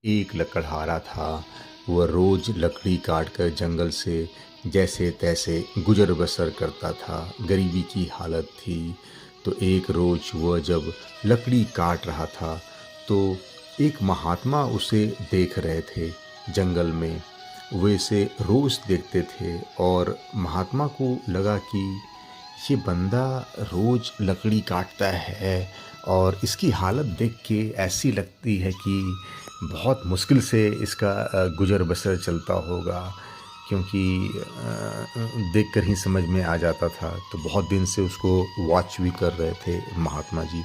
एक लकड़हारा था। वह रोज लकड़ी काटकर जंगल से जैसे तैसे गुजर बसर करता था। गरीबी की हालत थी। तो एक रोज वह जब लकड़ी काट रहा था तो एक महात्मा उसे देख रहे थे जंगल में। वे इसे रोज देखते थे और महात्मा को लगा कि ये बंदा रोज लकड़ी काटता है और इसकी हालत देख के ऐसी लगती है कि बहुत मुश्किल से इसका गुजर बसर चलता होगा, क्योंकि देखकर ही समझ में आ जाता था। तो बहुत दिन से उसको वॉच भी कर रहे थे महात्मा जी।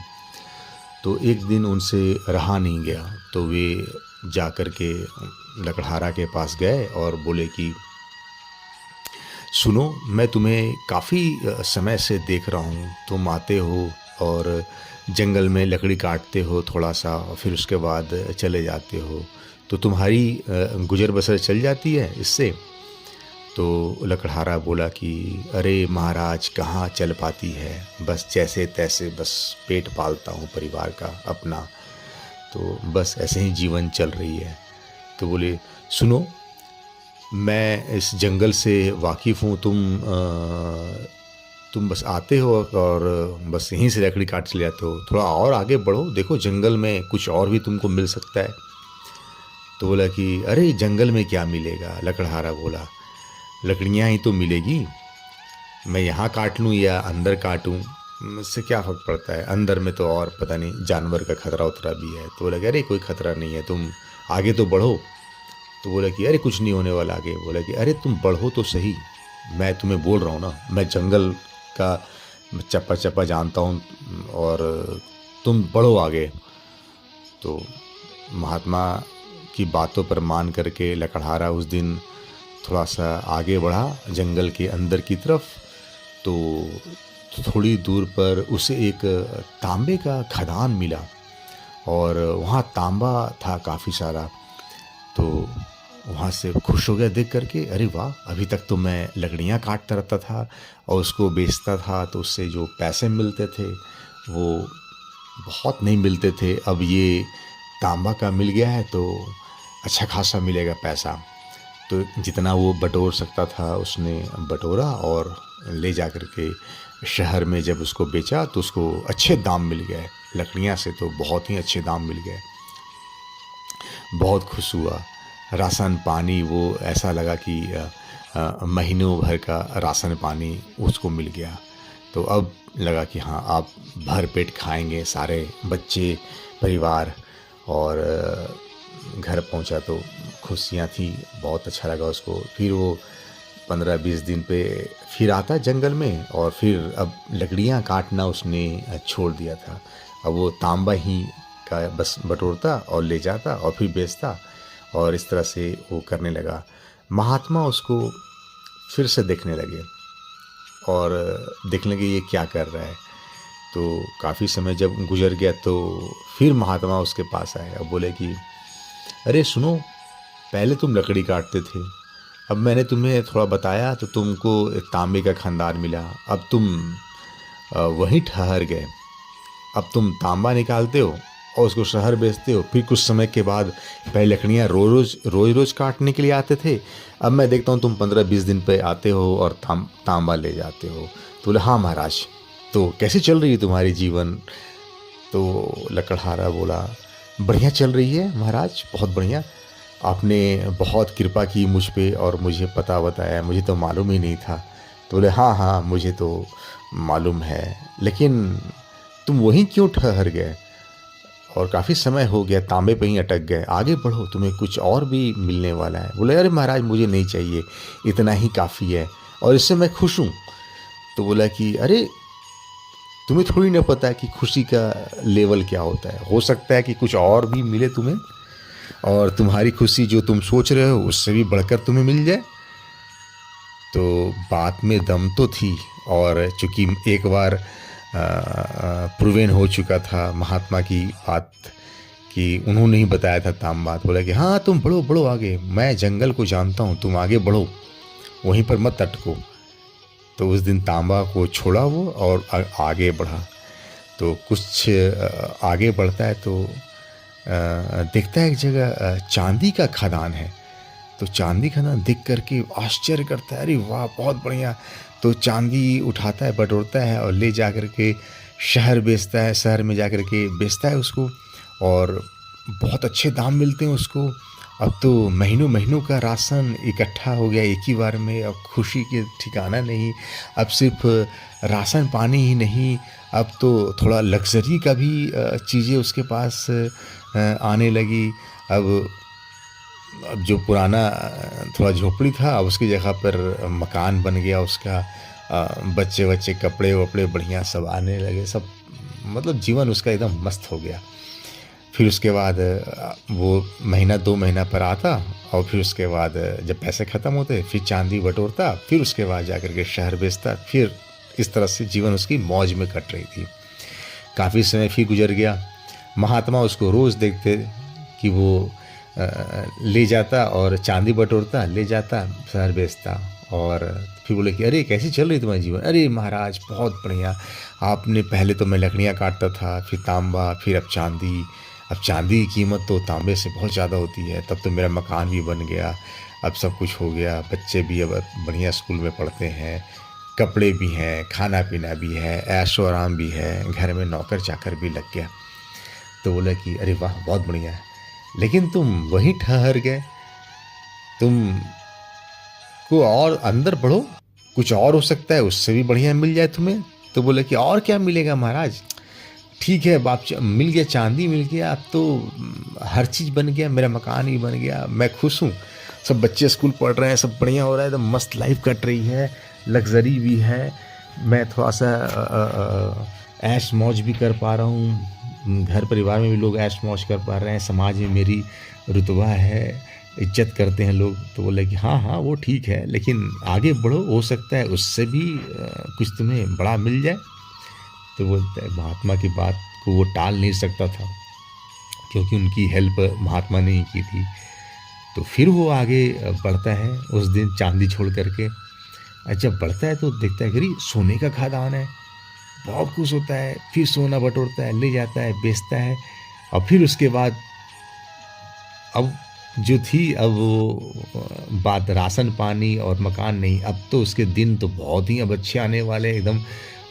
तो एक दिन उनसे रहा नहीं गया, तो वे जा कर के लकड़हारा के पास गए और बोले कि सुनो, मैं तुम्हें काफ़ी समय से देख रहा हूँ। तुम आते हो और जंगल में लकड़ी काटते हो थोड़ा सा और फिर उसके बाद चले जाते हो, तो तुम्हारी गुजर बसर चल जाती है इससे। तो लकड़हारा बोला कि अरे महाराज, कहाँ चल पाती है, बस जैसे तैसे बस पेट पालता हूँ परिवार का अपना, तो बस ऐसे ही जीवन चल रही है। तो बोले सुनो, मैं इस जंगल से वाकिफ़ हूँ। तुम बस आते हो और बस यहीं से लकड़ी काट चले जाते हो। थोड़ा और आगे बढ़ो, देखो जंगल में कुछ और भी तुमको मिल सकता है। तो बोला कि अरे जंगल में क्या मिलेगा। लकड़हारा बोला लकड़ियाँ ही तो मिलेगी। मैं यहाँ काट लूँ या अंदर काटूँ, मुझसे क्या फ़र्क पड़ता है। अंदर में तो और पता नहीं जानवर का खतरा उतरा भी है। तो बोला कि अरे कोई खतरा नहीं है, तुम आगे तो बढ़ो। तो बोला कि अरे कुछ नहीं होने वाला आगे। बोला कि अरे तुम बढ़ो तो सही, मैं तुम्हें बोल रहा हूँ ना, मैं जंगल का चप्पा चप्पा जानता हूँ और तुम बढ़ो आगे। तो महात्मा की बातों पर मान करके लकड़हारा उस दिन थोड़ा सा आगे बढ़ा जंगल के अंदर की तरफ। तो थोड़ी दूर पर उसे एक तांबे का खदान मिला और वहाँ तांबा था काफ़ी सारा। तो वहाँ से खुश हो गया देख करके, अरे वाह, अभी तक तो मैं लकड़ियाँ काटता रहता था और उसको बेचता था, तो उससे जो पैसे मिलते थे वो बहुत नहीं मिलते थे। अब ये तांबा का मिल गया है तो अच्छा खासा मिलेगा पैसा। तो जितना वो बटोर सकता था उसने बटोरा और ले जा कर के शहर में जब उसको बेचा तो उसको अच्छे दाम मिल गए। लकड़ियाँ से तो बहुत ही अच्छे दाम मिल गए। बहुत खुश हुआ। राशन पानी वो ऐसा लगा कि महीनों भर का राशन पानी उसको मिल गया। तो अब लगा कि हाँ, आप भर पेट खाएंगे सारे बच्चे परिवार। और घर पहुंचा तो खुशियाँ थी, बहुत अच्छा लगा उसको। फिर वो 15-20 दिन पे फिर आता जंगल में और फिर अब लकड़ियाँ काटना उसने छोड़ दिया था। अब वो तांबा ही का बस बटोरता और ले जाता और फिर बेचता, और इस तरह से वो करने लगा। महात्मा उसको फिर से देखने लगे और देखने लगे ये क्या कर रहा है। तो काफ़ी समय जब गुजर गया तो फिर महात्मा उसके पास आए और बोले कि अरे सुनो, पहले तुम लकड़ी काटते थे, अब मैंने तुम्हें थोड़ा बताया तो तुमको एक तांबे का खंदार मिला। अब तुम वहीं ठहर गए। अब तुम तांबा निकालते हो और उसको शहर बेचते हो। फिर कुछ समय के बाद पहले लकड़ियाँ रोज रोज काटने के लिए आते थे, अब मैं देखता हूँ तुम 15-20 दिन पे आते हो और तांबा ले जाते हो। तो बोले हाँ महाराज, तो कैसे चल रही है तुम्हारी जीवन। तो लकड़हारा बोला बढ़िया चल रही है महाराज, बहुत बढ़िया। आपने बहुत कृपा की मुझ पे और मुझे पता बताया, मुझे तो मालूम ही नहीं था। तो बोले हाँ हाँ, मुझे तो मालूम है, लेकिन तुम वहीं क्यों ठहर गए और काफ़ी समय हो गया, तांबे पे ही अटक गए। आगे बढ़ो, तुम्हें कुछ और भी मिलने वाला है। बोले अरे महाराज, मुझे नहीं चाहिए, इतना ही काफ़ी है और इससे मैं खुश हूँ। तो बोला कि अरे तुम्हें थोड़ी ना पता है कि खुशी का लेवल क्या होता है। हो सकता है कि कुछ और भी मिले तुम्हें और तुम्हारी खुशी जो तुम सोच रहे हो उससे भी बढ़कर तुम्हें मिल जाए। तो बात में दम तो थी, और चूंकि एक बार प्रूवन हो चुका था महात्मा की बात कि उन्होंने ही बताया था तांबा। बोला कि हाँ तुम बढ़ो बढ़ो आगे, मैं जंगल को जानता हूँ, तुम आगे बढ़ो, वहीं पर मत अटको। तो उस दिन तांबा को छोड़ा वो और आगे बढ़ा। तो कुछ आगे बढ़ता है तो देखता है एक जगह चांदी का खदान है। तो चांदी खदान देख कर के आश्चर्य करता है, अरे वाह! बहुत बढ़िया। तो चांदी उठाता है, बटोरता है और ले जा कर के शहर बेचता है, शहर में जा कर के बेचता है उसको और बहुत अच्छे दाम मिलते हैं उसको। अब तो महीनों-महीनों का राशन इकट्ठा हो गया एक ही बार में, अब खुशी के ठिकाना नहीं। अब सिर्फ़ राशन पानी ही नहीं, अब तो थोड़ा लग्ज़री का भी चीज़ें उसके पास आने लगी। अब अब जो पुराना थोड़ा झोपड़ी था, अब उसकी जगह पर मकान बन गया उसका। बच्चे-वच्चे कपड़े-वपड़े बढ़िया सब आने लगे, सब मतलब जीवन उसका एकदम मस्त हो गया। फिर उसके बाद वो महीना 2 महीना पर आता और फिर उसके बाद जब पैसे ख़त्म होते फिर चांदी बटोरता, फिर उसके बाद जाकर के शहर बेचता। फिर इस तरह से जीवन उसकी मौज में कट रही थी। काफ़ी समय फिर गुज़र गया। महात्मा उसको रोज़ देखते कि वो ले जाता और चांदी बटोरता, ले जाता, शहर बेचता और फिर बोले कि अरे कैसी चल रही तुम्हारी जीवन? अरे महाराज बहुत बढ़िया, आपने पहले तो मैं लकड़ियाँ काटता था, फिर तांबा, फिर अब चांदी। अब चांदी की कीमत तो तांबे से बहुत ज़्यादा होती है, तब तो मेरा मकान भी बन गया, अब सब कुछ हो गया, बच्चे भी अब बढ़िया स्कूल में पढ़ते हैं, कपड़े भी हैं, खाना-पीना भी है, ऐशो आराम भी है, घर में नौकर-चाकर भी लग गया। तो बोला कि अरे वाह! बहुत बढ़िया है। लेकिन तुम वहीं ठहर गए, तुम को और अंदर बढ़ो, कुछ और हो सकता है उससे भी बढ़िया मिल जाए तुम्हें। तो बोले कि और क्या मिलेगा महाराज? ठीक है, बाप मिल गया, चांदी मिल गया, अब तो हर चीज़ बन गया, मेरा मकान भी बन गया, मैं खुश हूँ। सब बच्चे स्कूल पढ़ रहे हैं, सब बढ़िया हो रहा है, एकदम मस्त लाइफ़ कट रही है, लग्ज़री भी है। मैं थोड़ा-सा ऐश-मौज भी कर पा रहा हूँ। घर परिवार में भी लोग ऐश-मौज कर पा रहे हैं, समाज में मेरी रुतबा है, इज़्ज़त करते हैं लोग। तो बोले कि हाँ, हाँ, वो ठीक है, लेकिन आगे बढ़ो, हो सकता है उससे भी कुछ तुम्हें बड़ा मिल जाए। तो बोलता है महात्मा की बात को वो टाल नहीं सकता था, क्योंकि उनकी हेल्प महात्मा ने ही की थी। तो फिर वो आगे बढ़ता है उस दिन चांदी छोड़ कर के। जब बढ़ता है तो देखता है कि अरे! सोने का खदान है, बहुत खुश होता है, फिर सोना बटोरता है, ले जाता है, बेचता है और फिर उसके बाद अब जो थी अब वो बात राशन पानी और मकान नहीं, अब तो उसके दिन तो बहुत ही अब अच्छे आने वाले हैं एकदम।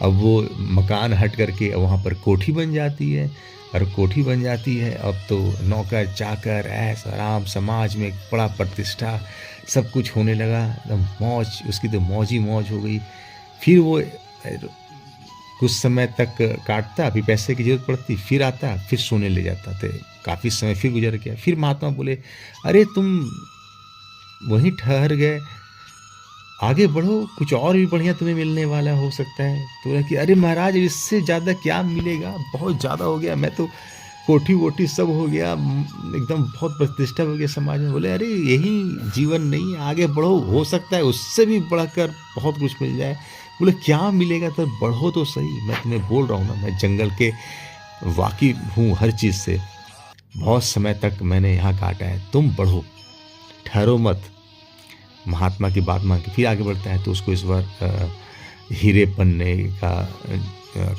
अब वो मकान हट करके वहाँ पर कोठी बन जाती है और कोठी बन जाती है, अब तो नौकर चाकर ऐश आराम, समाज में एक बड़ा प्रतिष्ठा, सब कुछ होने लगा, एकदम मौज, उसकी तो मौज ही मौज हो गई। फिर वो कुछ समय तक काटता, फिर पैसे की ज़रूरत पड़ती, फिर आता, फिर सोने ले जाता थे। काफ़ी समय फिर गुज़र गया, फिर महात्मा बोले, "अरे तुम वहीं ठहर गए, आगे बढ़ो, कुछ और भी बढ़िया तुम्हें मिलने वाला हो सकता है।" तो बोला कि "अरे महाराज इससे ज़्यादा क्या मिलेगा? बहुत ज़्यादा हो गया, मैं तो कोठी-वोठी सब हो गया, एकदम बहुत प्रतिष्ठा हो गया समाज में।" बोले, "अरे यही जीवन नहीं, आगे बढ़ो, हो सकता है उससे भी बढ़कर बहुत कुछ मिल जाए।" बोले, "क्या मिलेगा? तो बढ़ो तो सही, मैं तुम्हें बोल रहा हूँ ना, मैं जंगल के वाकिफ़ हूँ हर चीज़ से, बहुत समय तक मैंने यहाँ काटा है, तुम बढ़ो, ठहरो मत।" महात्मा की बात मान के फिर आगे बढ़ता है तो उसको इस बार हीरे पन्ने का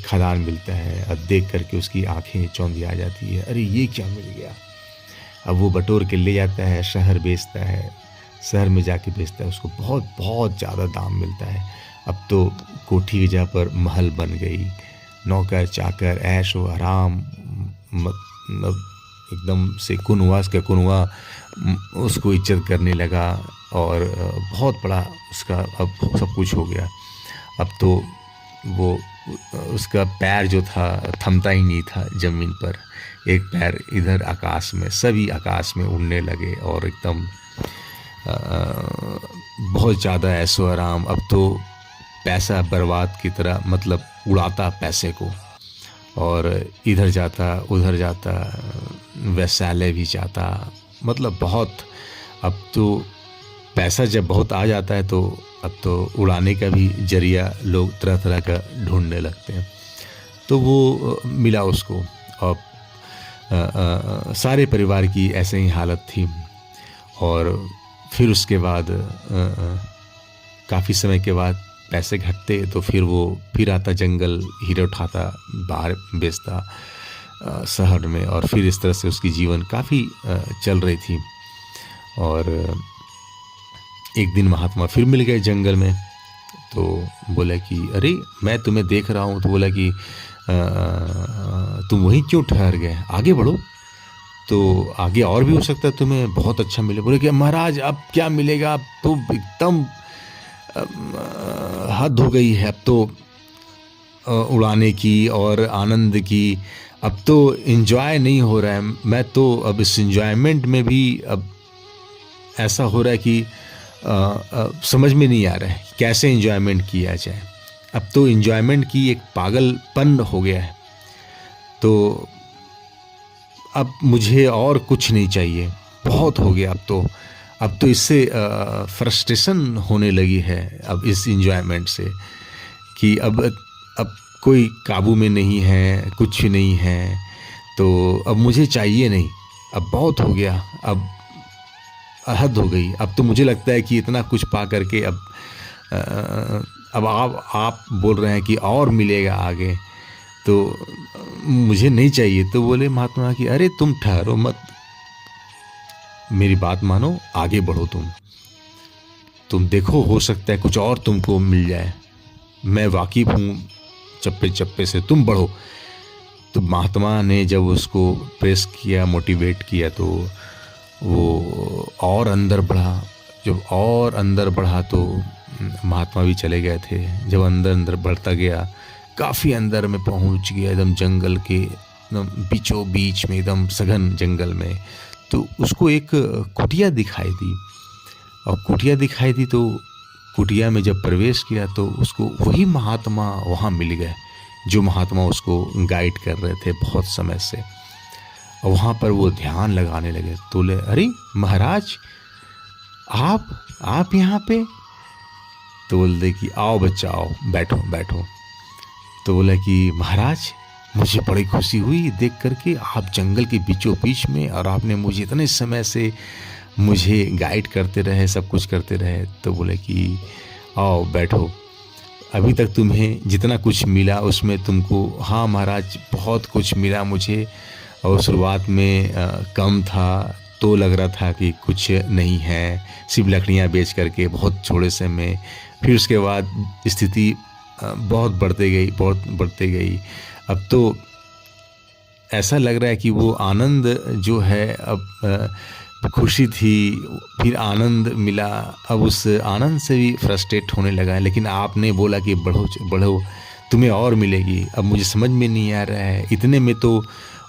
खदान मिलता है और देख करके उसकी आंखें चौंधी आ जाती है, अरे ये क्या मिल गया। अब वो बटोर के ले जाता है, शहर बेचता है, शहर में जाके बेचता है, उसको बहुत बहुत ज़्यादा दाम मिलता है। अब तो कोठी की जगह पर महल बन गई, नौकर चाकर ऐश व आराम, मतलब एकदम से कुनवास का कुनवा उसको इज्जत करने लगा और बहुत बड़ा उसका अब सब कुछ हो गया। अब तो वो उसका पैर जो था थमता ही नहीं था ज़मीन पर, एक पैर इधर आकाश में, सभी आकाश में उड़ने लगे और एकदम बहुत ज़्यादा ऐशो आराम। अब तो पैसा बर्बाद की तरह, मतलब उड़ाता पैसे को और इधर जाता उधर जाता, वैश्यालय भी जाता, मतलब बहुत। अब तो पैसा जब बहुत आ जाता है तो अब तो उड़ाने का भी जरिया लोग तरह तरह का ढूंढने लगते हैं। तो वो मिला उसको और सारे परिवार की ऐसे ही हालत थी। और फिर उसके बाद काफ़ी समय के बाद पैसे घटते तो फिर वो फिर आता जंगल, हीरे उठाता, बाहर बेचता, शहर में, और फिर इस तरह से उसकी जीवन काफ़ी चल रही थी। और एक दिन महात्मा फिर मिल गए जंगल में, तो बोला कि अरे मैं तुम्हें देख रहा हूँ। तो बोला कि तुम वहीं क्यों ठहर गए, आगे बढ़ो, तो आगे और भी हो सकता है तुम्हें बहुत अच्छा मिले। बोले कि महाराज अब क्या मिलेगा, अब तो एकदम हद हो गई है, अब तो उड़ाने की और आनंद की, अब तो एंजॉय नहीं हो रहा है। मैं तो अब इस एंजॉयमेंट में भी अब ऐसा हो रहा है कि समझ में नहीं आ रहा है कैसे एंजॉयमेंट किया जाए। अब तो एंजॉयमेंट की एक पागलपन हो गया है, तो अब मुझे और कुछ नहीं चाहिए, बहुत हो गया। अब तो इससे फ्रस्ट्रेशन होने लगी है अब इस एंजॉयमेंट से, कि अब कोई काबू में नहीं है, कुछ नहीं है, तो अब मुझे चाहिए नहीं, अब बहुत हो गया, अब हद हो गई। अब तो मुझे लगता है कि इतना कुछ पा करके अब आप बोल रहे हैं कि और मिलेगा आगे, तो मुझे नहीं चाहिए। तो बोले महात्मा कि अरे तुम ठहरो मत, मेरी बात मानो, आगे बढ़ो, तुम देखो, हो सकता है कुछ और तुमको मिल जाए, मैं वाकिफ हूँ चप्पे चप्पे से, तुम बढ़ो। तो महात्मा ने जब उसको प्रेस किया, मोटिवेट किया, तो वो और अंदर बढ़ा। जब और अंदर बढ़ा तो महात्मा भी चले गए थे। जब अंदर बढ़ता गया, काफ़ी अंदर में पहुंच गया, एकदम जंगल के एकदम बीचों बीच में, एकदम सघन जंगल में। तो उसको एक कुटिया दिखाई दी, और कुटिया दिखाई दी तो कुटिया में जब प्रवेश किया तो उसको वही महात्मा वहाँ मिल गए जो महात्मा उसको गाइड कर रहे थे बहुत समय से। और वहाँ पर वो ध्यान लगाने लगे। तो बोले अरे महाराज आप यहाँ पे? तो बोलते कि आओ बच्चा आओ, बैठो बैठो। तो बोला कि महाराज मुझे बड़ी खुशी हुई देख करके, आप जंगल के बीचों बीच में, और आपने मुझे इतने समय से मुझे गाइड करते रहे, सब कुछ करते रहे। तो बोले कि आओ बैठो, अभी तक तुम्हें जितना कुछ मिला उसमें तुमको, हाँ महाराज बहुत कुछ मिला मुझे, और शुरुआत में कम था तो लग रहा था कि कुछ नहीं है, सिर्फ लकड़ियाँ बेच करके बहुत थोड़े से में। फिर उसके बाद स्थिति बहुत बढ़ते गई। अब तो ऐसा लग रहा है कि वो आनंद जो है, अब खुशी थी, फिर आनंद मिला, अब उस आनंद से भी फ्रस्ट्रेट होने लगा है। लेकिन आपने बोला कि बढ़ो बढ़ो, तुम्हें और मिलेगी। अब मुझे समझ में नहीं आ रहा है, इतने में तो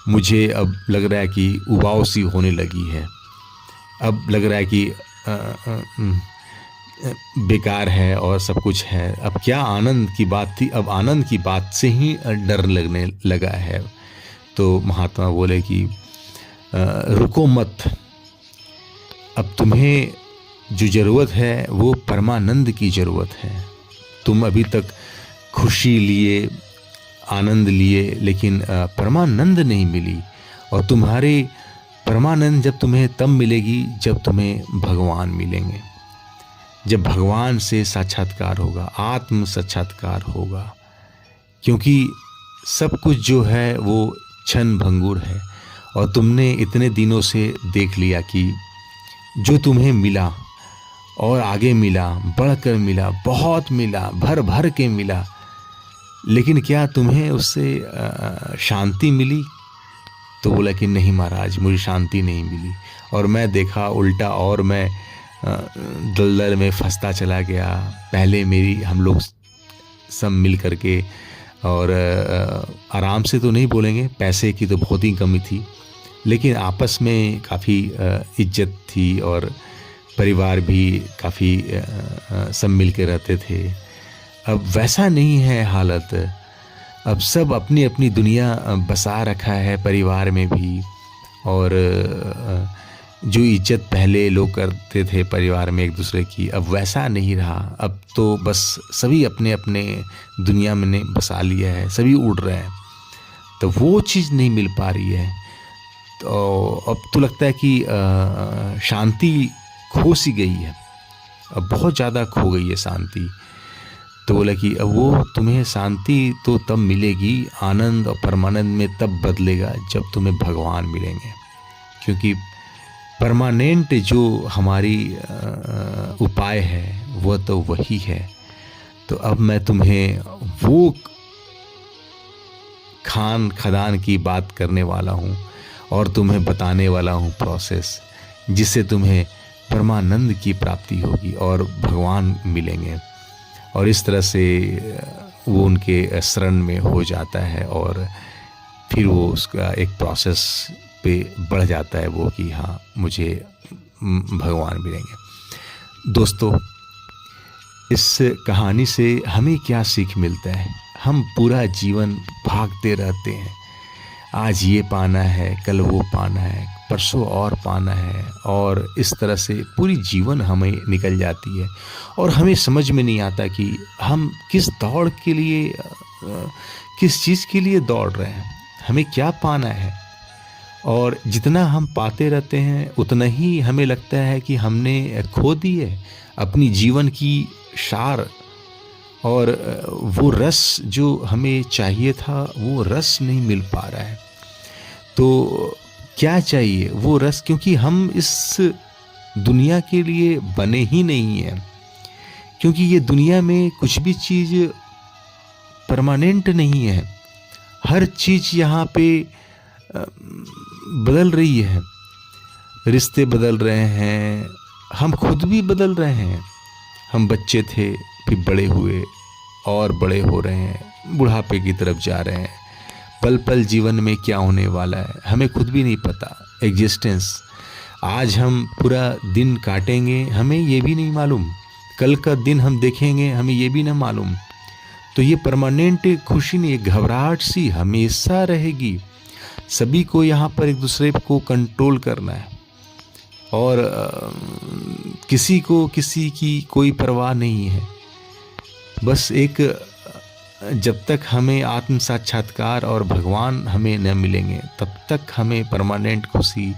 मुझे अब लग रहा है कि उबाऊ सी होने लगी है। अब लग रहा है कि बेकार है और सब कुछ है। अब क्या आनंद की बात थी, अब आनंद की बात से ही डर लगने लगा है। तो महात्मा बोले कि रुको मत, अब तुम्हें जो ज़रूरत है वो परमानंद की ज़रूरत है। तुम अभी तक खुशी लिए, आनंद लिए, लेकिन परमानंद नहीं मिली। और तुम्हारे परमानंद जब तुम्हें तब मिलेगी जब तुम्हें भगवान मिलेंगे, जब भगवान से साक्षात्कार होगा, आत्म साक्षात्कार होगा। क्योंकि सब कुछ जो है वो क्षण भंगुर है, और तुमने इतने दिनों से देख लिया कि जो तुम्हें मिला और आगे मिला, बढ़कर मिला, बहुत मिला, भर भर के मिला, लेकिन क्या तुम्हें उससे शांति मिली? तो बोला कि नहीं महाराज, मुझे शांति नहीं मिली। और मैं देखा उल्टा, और मैं दलदल में फंसता चला गया। पहले हम लोग सब मिल करके, और आराम से तो नहीं बोलेंगे, पैसे की तो बहुत ही कमी थी, लेकिन आपस में काफ़ी इज्जत थी, और परिवार भी काफ़ी सब मिल के रहते थे। अब वैसा नहीं है हालत। अब सब अपनी अपनी दुनिया बसा रखा है परिवार में भी, और जो इज्जत पहले लोग करते थे परिवार में एक दूसरे की, अब वैसा नहीं रहा। अब तो बस सभी अपने अपने दुनिया में बसा लिया है, सभी उड़ रहे हैं, तो वो चीज़ नहीं मिल पा रही है। तो अब तो लगता है कि शांति खो सी गई है, अब बहुत ज़्यादा खो गई है शांति। तो बोला कि अब वो तुम्हें शांति तो तब मिलेगी, आनंद और परमानंद में तब बदलेगा जब तुम्हें भगवान मिलेंगे, क्योंकि परमानेंट जो हमारी उपाय है वह तो वही है। तो अब मैं तुम्हें वो खान खदान की बात करने वाला हूँ और तुम्हें बताने वाला हूँ प्रोसेस, जिससे तुम्हें परमानंद की प्राप्ति होगी और भगवान मिलेंगे। और इस तरह से वो उनके शरण में हो जाता है और फिर वो उसका एक प्रोसेस पे बढ़ जाता है वो कि हाँ मुझे भगवान मिलेंगे। दोस्तों, इस कहानी से हमें क्या सीख मिलता है? हम पूरा जीवन भागते रहते हैं, आज ये पाना है, कल वो पाना है, परसों और पाना है, और इस तरह से पूरी जीवन हमें निकल जाती है और हमें समझ में नहीं आता कि हम किस दौड़ के लिए, किस चीज़ के लिए दौड़ रहे हैं, हमें क्या पाना है। और जितना हम पाते रहते हैं उतना ही हमें लगता है कि हमने खो दी है अपनी जीवन की सार, और वो रस जो हमें चाहिए था वो रस नहीं मिल पा रहा है। तो क्या चाहिए? वो रस, क्योंकि हम इस दुनिया के लिए बने ही नहीं हैं, क्योंकि ये दुनिया में कुछ भी चीज़ परमानेंट नहीं है। हर चीज़ यहाँ पे बदल रही है, रिश्ते बदल रहे हैं, हम खुद भी बदल रहे हैं। हम बच्चे थे, फिर बड़े हुए और बड़े हो रहे हैं, बुढ़ापे की तरफ जा रहे हैं। पल पल जीवन में क्या होने वाला है हमें खुद भी नहीं पता। एग्जिस्टेंस, आज हम पूरा दिन काटेंगे, हमें ये भी नहीं मालूम, कल का दिन हम देखेंगे, हमें ये भी ना मालूम। तो ये परमानेंट खुशी नहीं, घबराहट सी हमेशा रहेगी। सभी को यहाँ पर एक दूसरे को कंट्रोल करना है और किसी को किसी की कोई परवाह नहीं है। बस एक, जब तक हमें आत्म साक्षात्कार और भगवान हमें न मिलेंगे तब तक हमें परमानेंट खुशी,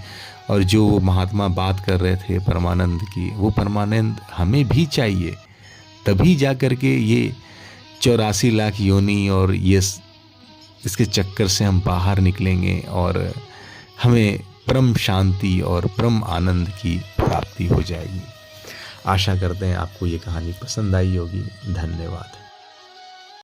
और जो वो महात्मा बात कर रहे थे परमानंद की, वो परमानंद हमें भी चाहिए। तभी जा कर के ये 84 लाख योनि और ये इसके चक्कर से हम बाहर निकलेंगे और हमें परम शांति और परम आनंद की प्राप्ति हो जाएगी। आशा करते हैं आपको ये कहानी पसंद आई होगी। धन्यवाद।